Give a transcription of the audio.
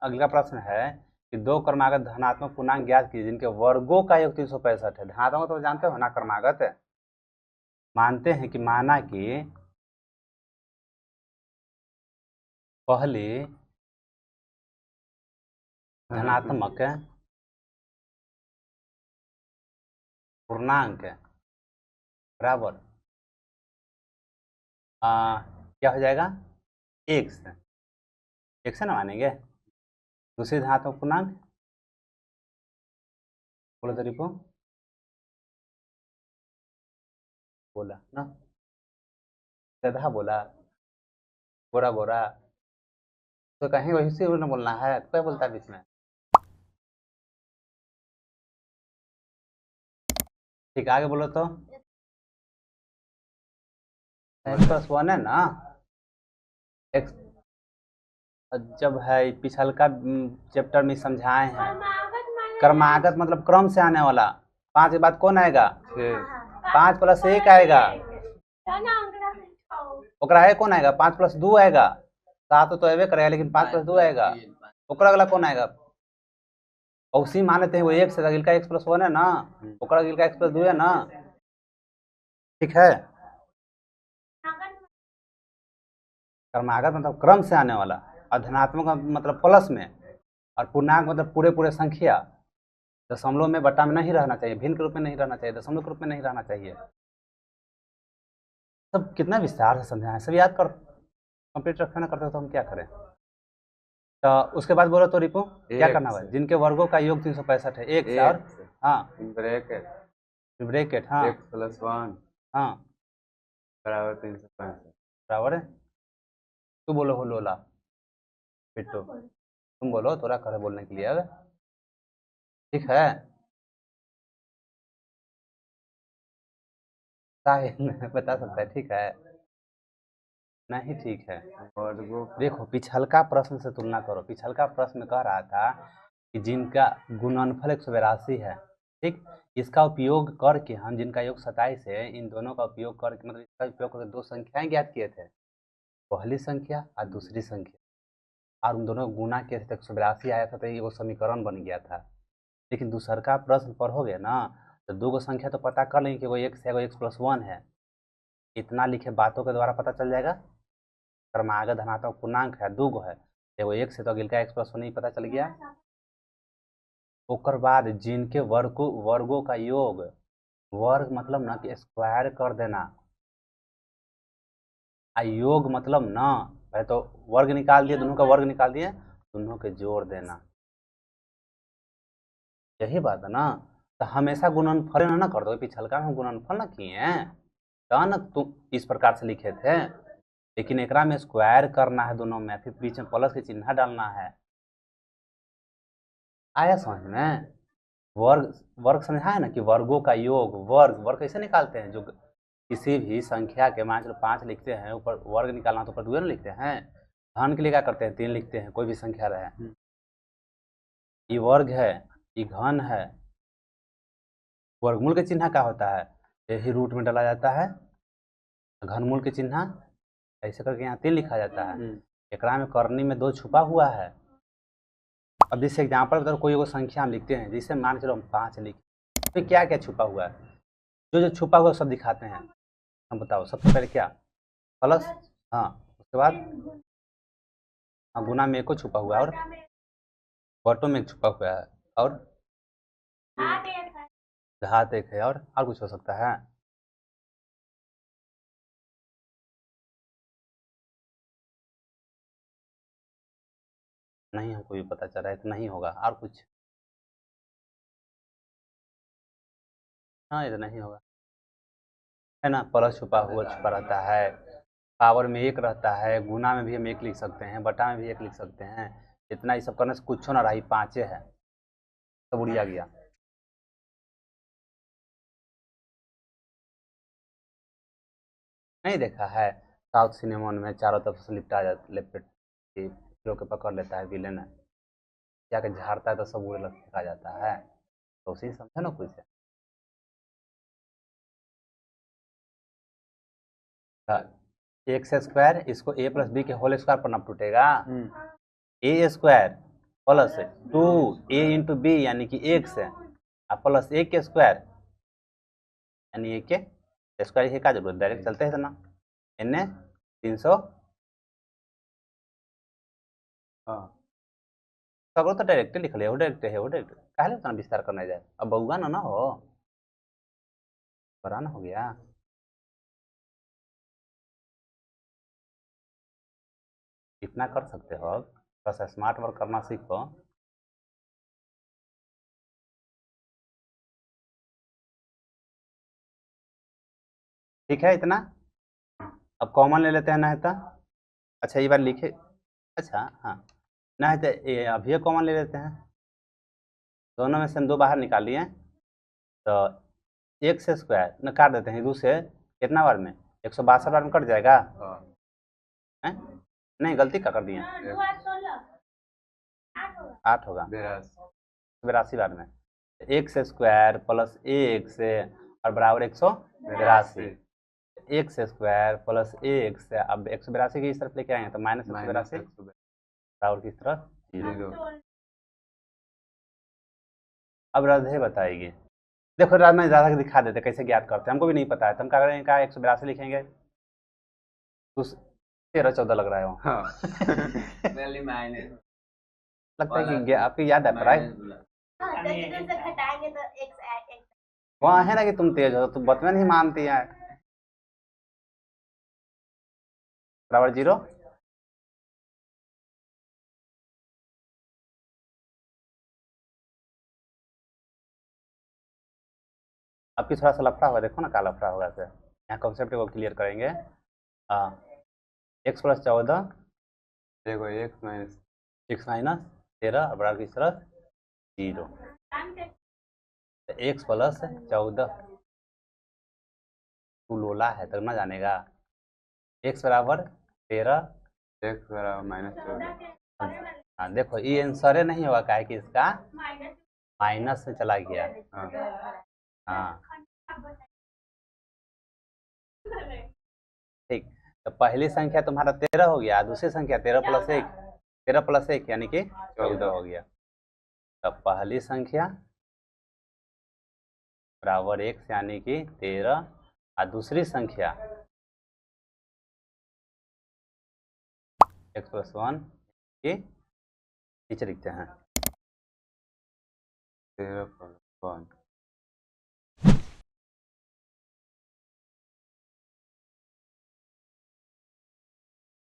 अगला प्रश्न है कि दो क्रमागत धनात्मक पूर्णांक ज्ञात कीजिए जिनके वर्गों का योग 365 है। धनात्मक तो जानते हो ना, क्रमागत है। मानते हैं कि माना कि पहली धनात्मक पूर्णांक बराबर क्या हो जाएगा, एक से ना मानेंगे। दूसरी धनात्मक पूर्णांक बोलो तो रिपो, बोला ना, गधा बोला, बोरा बोरा, तो कहीं वही से ना बोलना है, तो क्या बोलता है बीच में। ठीक, आगे बोलो तो। x+1 है ना, x जब है पिछल का चैप्टर में समझाए हैं। क्रमागत मतलब क्रम से आने वाला। 5 के बाद कौन आएगा, 5 + 1 आएगा। ओकरा है कौन आएगा, 5 + 2 आएगा। 7 तो अबे करेगा, लेकिन 5 + 2 आएगा। ओकरा अगला कौन आएगा, और उसी मानते हैं वो एक से अगिल का x+1 है ना, ओकरा अगिल का x+2 है ना। ठीक है, क्रमागत मतलब क्रम से आने वाला, और धनात्मक मतलब प्लस में, और पूर्णांक मतलब पूरे पूरे संख्या। दशमलव में बटा में नहीं रहना चाहिए, भिन्न के रूप में नहीं रहना चाहिए, दशमलव के रूप में नहीं रहना चाहिए। सब कितना विस्तार से समझाएं, सब याद कर, कंप्लीट रखे ना करते तो हम क्या करें। तो उसके बाद बोलो तो रिपो क्या करना है, जिनके वर्गों का योग 365 है। एक से, और हाँ ब्रैकेट हाँ x+1 हाँ बराबर 365 बराबर है। तू बोलो हो लोला पिट्टू, तुम बोलो, थोड़ा करे बोलने के लिए अब। ठीक है, साहिल बता सकता है, ठीक है नहीं, ठीक है। और देखो पिछल का प्रश्न से तुलना करो। पिछल का प्रश्न कह रहा था कि जिनका गुणनफल 182 है, ठीक, इसका उपयोग करके हम, जिनका योग 27 है, इन दोनों का उपयोग करके, मतलब इसका उपयोग करके दो संख्याएं ज्ञात किए थे, पहली संख्या और दूसरी संख्या, और उन दोनों गुना किए थे तो 182 आया था, तो ये वो समीकरण बन गया था। लेकिन दूसर का प्रश्न पढ़ोगे ना, तो दो गो संख्या तो पता कर लेंगे कि वो x है, वो x+1 है। इतना लिखे बातों के द्वारा पता चल जाएगा। क्रमागत धनात्मक पूर्णांक है, दो गो है, एगो एक से तो अगिल का x+1 ही पता चल गया। ओकर बाद जिनके वर्गों का योग, वर्ग मतलब ना कि स्क्वायर कर देना, आ योग मतलब ना, पहले तो वर्ग निकाल दिए, दोनों का वर्ग निकाल दिए, दोनों के जोड़ देना, यही बात है ना। तो हमेशा गुणनफल ना कर दो, पिछल का हम गुणनफल ना किए हैं, तो ना तुम इस प्रकार से लिखे थे। लेकिन एकरा में स्क्वायर करना है दोनों में, फिर बीच में प्लस के चिन्ह डालना है। आया समझ में। वर्ग वर्ग समझा है ना, कि वर्गों का योग, वर्ग वर्ग कैसे निकालते हैं, जो किसी भी संख्या के, मान लो 5 लिखते हैं, ऊपर वर्ग निकालना तो ऊपर 2 लिखते हैं। धन के लिए क्या करते हैं, 3 लिखते हैं, कोई भी संख्या रहे। ये वर्ग है, ये घन है। वर्गमूल के चिन्ह क्या होता है, यही रूट में डाला जाता है। घनमूल के चिन्ह ऐसे करके यहाँ 3 लिखा जाता है। एकरा में करनी में 2 छुपा हुआ है। अब जैसे एग्जाम्पल बता, कोई वो संख्या हम लिखते हैं, जिसे मान के चलो हम 5 लिखे, तो क्या क्या छुपा हुआ है, जो जो छुपा हुआ सब दिखाते हैं। हम बताओ सबसे पहले क्या, प्लस, हाँ उसके बाद हाँ गुना में 1 को छुपा हुआ है, और बटों में 1 छुपा हुआ है, और घात 1 है, और कुछ हो सकता है। नहीं हमको भी पता चल रहा है, तो नहीं होगा, और कुछ हाँ, ये तो नहीं होगा, है ना। प्लस छुपा हुआ छुपा रहता है, पावर में 1 रहता है, गुना में भी हम 1 लिख सकते हैं, बटा में भी 1 लिख सकते हैं। इतना ये सब करने से कुछ ना रही, 5 है, सब उड़िया गया। नहीं देखा है, साउथ सिनेमा में चारों तरफ से लिपटा जाता, लिपट के हीरो के पकड़ लेता है विलेन, जाके झाड़ता है तो सब उड़े लग फेंका जाता है। तो उसी समझे ना कुछ। एक्स स्क्वायर, इसको a + b के होल स्क्वायर पर ना टूटेगा। ए स्क्वायर प्लस 2a × b यानी कि x है और प्लस a के स्क्वायर यानी a के स्क्वायर ये का जरूरत डायरेक्ट चलते हैं ना एन 300 हाँ सगरो तो डायरेक्ट लिख ले, वो डायरेक्ट है, वो डायरेक्ट काहे उतना विस्तार करना जाए, अब बउआ ना हो बड़ा ना हो गया। इतना कर सकते हो, बस स्मार्ट वर्क करना सीखो। ठीक है इतना। अब कॉमन ले लेते हैं ना है तो, अच्छा ये बार लिखे, अच्छा हाँ ना है तो ये अभी कॉमन ले लेते हैं, दोनों में से हम 2 बाहर निकाल लिए तो x स्क्वायर न काट देते हैं 2 से कितना बार में 162 बार में कट जाएगा है? नहीं गलती का कर दिए 8 होगा 82 बार में x स्क्वायर प्लस x और बराबर 182 x स्क्वायर प्लस x अब 182 की इस तरफ लेके आए तो -182 बराबर किस तरफ 0। अब राधे बताएगी, देखो राधे में ज़्यादा दिखा देते कैसे ज्ञात करते हैं, हमको भी नहीं पता है तो हम क्या करेंगे, क्या 182 लिखेंगे तो 13-14 लग रहा है वो हाँ लगता है कि आपकी याद है पढ़ाई वहाँ है ना कि तुम तेज हो, तुम बतवा नहीं मानती है बराबर 0। आपकी थोड़ा सा लफड़ा होगा, देखो ना क्या लफड़ा होगा से यहाँ कॉन्सेप्ट को क्लियर करेंगे। x + 14 देखो x माइनस 13 बराबर किस तरफ 0, x + 14 तू लोला है तब ना जानेगा, x बराबर 13 x बराबर -14 हाँ देखो ये आंसर नहीं होगा, क्या है कि इसका माइनस में चला गया हाँ ठीक। तो पहली संख्या तुम्हारा 13 हो गया, दूसरी संख्या 13 + 1 यानी कि 14 हो गया। तो पहली संख्या बराबर x यानी कि 13 और दूसरी संख्या x + 1 के नीचे लिखते हैं 13 + 1